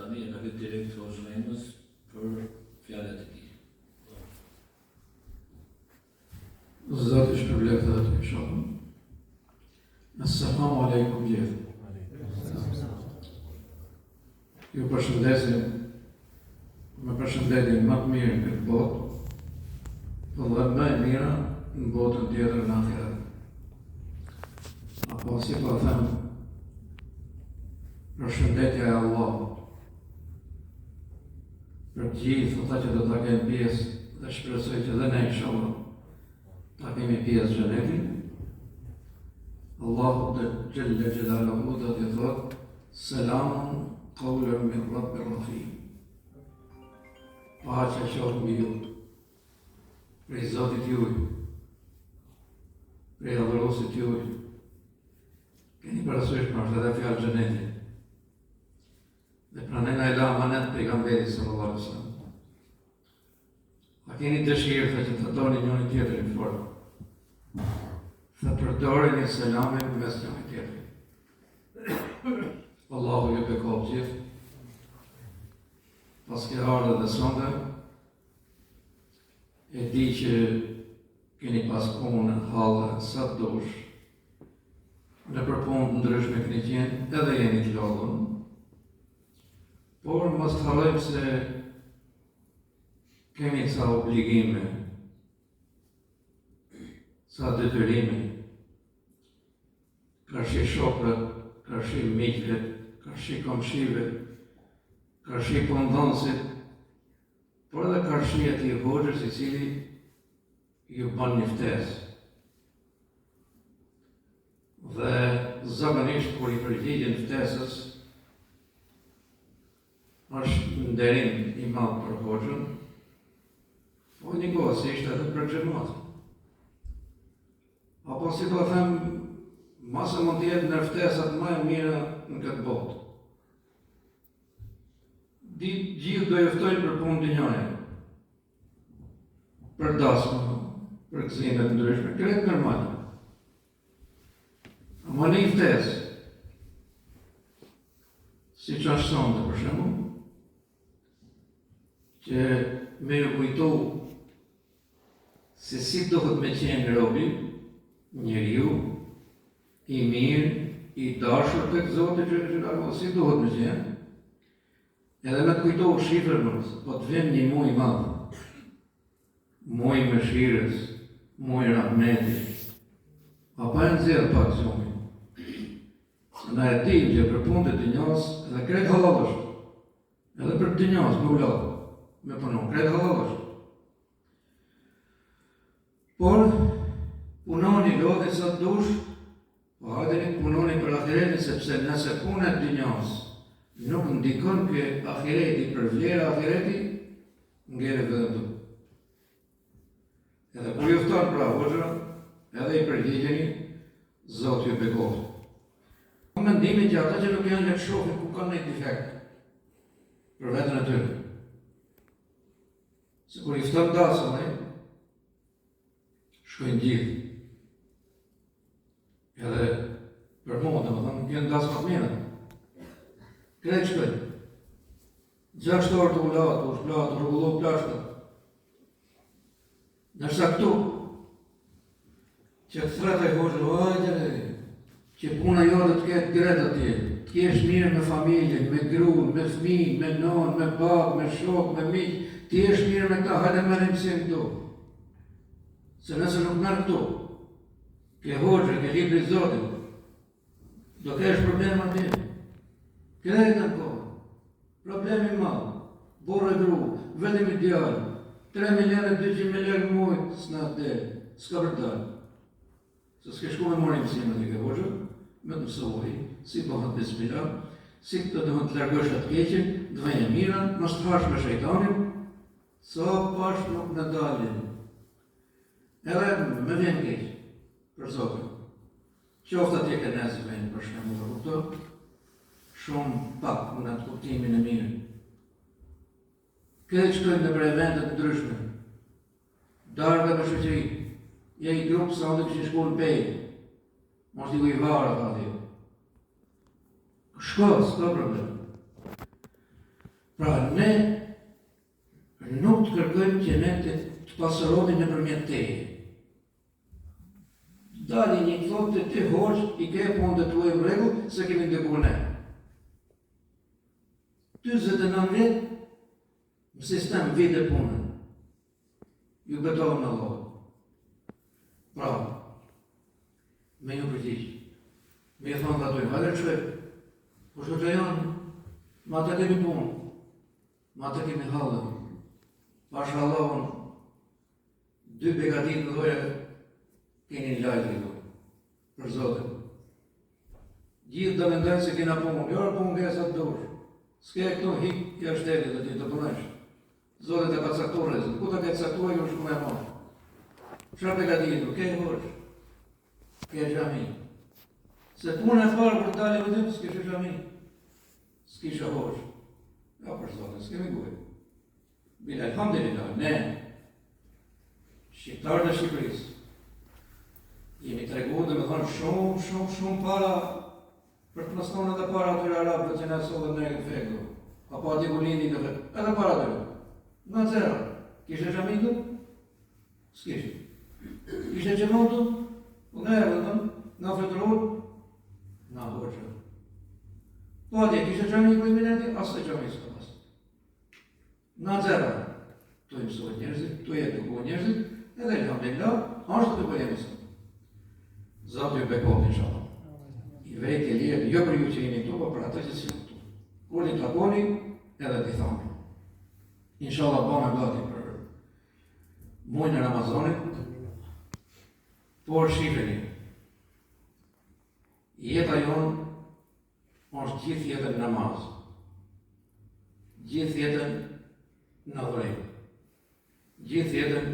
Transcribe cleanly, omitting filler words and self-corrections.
tani e ka këtë direkt Hoxhënës për fjalët e tij. Zoti shpërblet edhe të inshallah. Assalamu alaikum gjithë. Ju përshëndesim me përshëndetjen më të mirë në këtë botë, por dhe më e mira në botën tjetër në ahiret. Apo si po them, përshëndetja e Allahut për gjithë ata që do ta kenë pjesë dhe shpresoj që dhe ne inshallah ta kemi pjesë xhenetin. Allahu dhe Gjelle Gjelaluhu do t'i thot Selamun qawlan min Rabbir Rahim. Paqja qoftë mbi ju, prej Zotit juaj, prej adhuruesit juaj. Keni parasysh më është edhe fjalë xheneti. Dhe pranoj na e la amanet pejgamberit sallallahu alaihi wasallam. A keni dëshirë që të doni njëri tjetrin fort? Të përdorin selamin mes njëri tjetrit. Allahu ju bekov gjithë. Pas ke ardhur dhe sonde, e di që keni pas punë, hallë, sa të dush. Në përpunë të ndryshme keni qenë, edhe jeni të lodhur. Por mos të harrojmë se kemi ca obligime, ca detyrime, karshi shokët, karshi miqvet, karshi komshive, karshi pundonësit, por edhe karshi atij hoxhës i cili ju bën një ftesë. Dhe zakonisht kur i përgjigjen ftesës, është nderim i madh për hoxhën, po njëkohësisht edhe për xhamatin. Apo si do them, masa mund të jetë në ftesat më e mira në këtë botë. Gjithë do jeftojnë për punë të njëjë, për dasmë, për gëzime të ndryshme, kretë normal. Ama në një ftesë, si që është sonde për shembull, që me ju kujtu se si duhet me qenë robi, njeriu, i mirë, i dashur tek Zoti Xhelal, si duhet me qenë, edhe me të kujtu shifrën mësë, po të vim një muj madhë, muj mëshirës, muj rahmetit, apo e nëzirë pak zumi. Na e tim që për punë të dynjas, edhe kretë halal edhe për dynjas, me ullad, me punon, kretë halal është. Por, punoni lodhi sa të dush, po hajteni punoni për ahiretin, sepse nëse punet dynjas, nuk ndikon që ahireti për vlerë ahireti, ngere vetëm tu. Edhe kur jofton pra hoxha, edhe i përgjigjeni, Zoti ju bekoftë. Mendimin që ata që nuk janë le të shohin ku kanë një defekt për veten e tyre. Se kur i fton dasëm, shkojnë gjithë. Edhe për mua, domethënë, janë dasëm të mira. Kretë shkojnë. 6 orë të ullatë, u shplatë, rrugullu plashkët. Nërsa këtu, që të thretë e hoxhë, hajde, që puna jote të ketë gretë atje, të kesh mirë me familjen, me gruan, me fëmijë, me nonë, me babë, me shokë, me miq, të jesh mirë me ta, hajde merr mësim këtu. Se nëse nuk merr këtu, ke hoxhë, ke libri i Zotit, do kesh probleme atje. Kretë në kohë, problemi madh, burrë e gru, vetëm i djalë, 3 milionë 200 milionë muaj, s'na del, s'ka për dalë. Se s'ke shku me mori mësimet e ke hoxhë, me të mësohi, si bëhet bismillah, si të dëmën të largosh atë keqen, dëvenje mira, mos të hash me shejtanin, sa pash nuk në dalin. Edhe me vjen keq, për Zotin. Qoftë atje ke nezë vjen për shembull dhe kupto, shumë pak në atë kuptimin e mirë. Këtë shkojnë në prej vendet të ndryshme, darga me shoqëri, je i grupë sa dhe këshin shku në pejë, mos t'i ku i varë, tha t'i. Shko, s'ka problem. Pra ne nuk të kërkojmë që ne të pasërohemi nëpërmjet teje. Dali një thotë të ti hoqë, i ke punë të tuaj në rregull, se kemi ndëgur ne. 29 vjet, në sistem vite punën. Ju betohëm në Allah. Pra, me ju përgjigj. Me i thonë dhe atojnë, hajde qëve, po shko që janë, ma të kemi punë, ma të kemi halën. Pasha Allahun, 2 begatit në dojë, keni në lajtë rritu, për Zotën. Gjithë të mendojnë se kena punë, jore punë nga e sa të dorë. S'ke e këto hik i ashteri dhe ti të punojsh. Zotët e ka caktur rezën, ku të ke caktur e ju shku me marë. Qa begatitu, ke e hosh, ke e gjami. Se punë e farë për tali vëdim, s'kishe gjami, s'kishe hosh. Ja për Zotën, s'kemi gujë. Bile, alhamdulillah, ne, shqiptarët e Shqipërisë, jemi tregu dhe me thonë shumë para për të nëstonë edhe para atyre arabëve që ne sotën ne këtë fekdo. Apo ati ku lindi në fekdo, edhe para atyre. Nga zera, kishe gjamitu? S'kishe. Kishe gjematu? Nga erë, nga fletërur? Nga hoqë. Po atje, kishe gjami ku i mineti? Asë të gjami s'ka pasë. Nga zera, tu i mësojt njerëzit, tu jetë të ku njerëzit, edhe alhamdulillah, ashtë të bëjemi sot. Zotë ju bekot, inshallah. I vejt e lirë, jo për ju që jeni tu, po për atë që si këtu. Kur një takoni, edhe t'i thami. Inshallah, bëme gati për muajin e Ramazanit, por shifeni. Jeta jonë është gjithë jetën namaz. Gjithë jetën në dhurim. Gjithë jetën